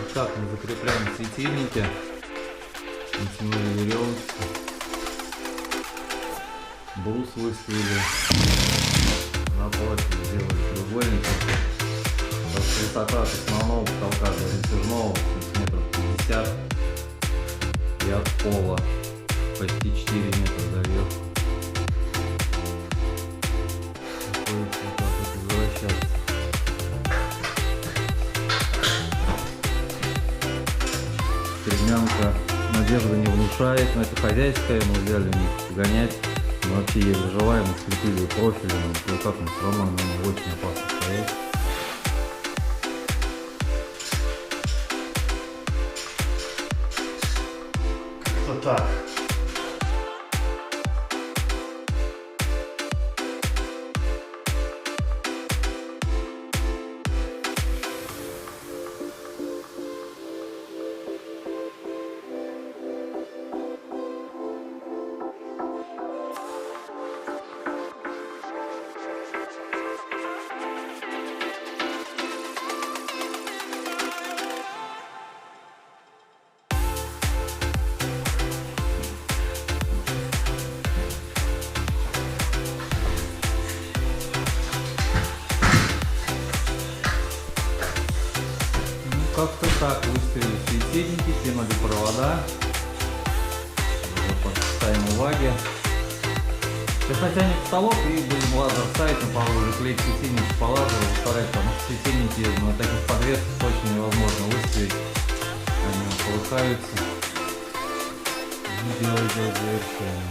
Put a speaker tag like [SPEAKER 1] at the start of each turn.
[SPEAKER 1] Вот так мы закрепляем светильники. Натянули веревочку. Брус выставили. Напротив сделали треугольник. Высота от основного потолка до натяжного сантиметров 50. И от пола почти 4 метра до верха. Приходится вот так вот возвращаться. Стремянка надежда не внушает, но это хозяйская, мы взяли у них погонять. Мы вообще еле живаем, скрепили профилем, кое-как мы все равно не очень опасно стоять. Как-то так. Как-то так выставили светильники, тянули провода. Уже поставим ваги. Сейчас натянем потолок и будем лазер ставить, на полу уже клеить светильники по лазеру, выставлять, потому что светильники на таких подвесках точно невозможно выставить. Они полыхаются. И делать завершение.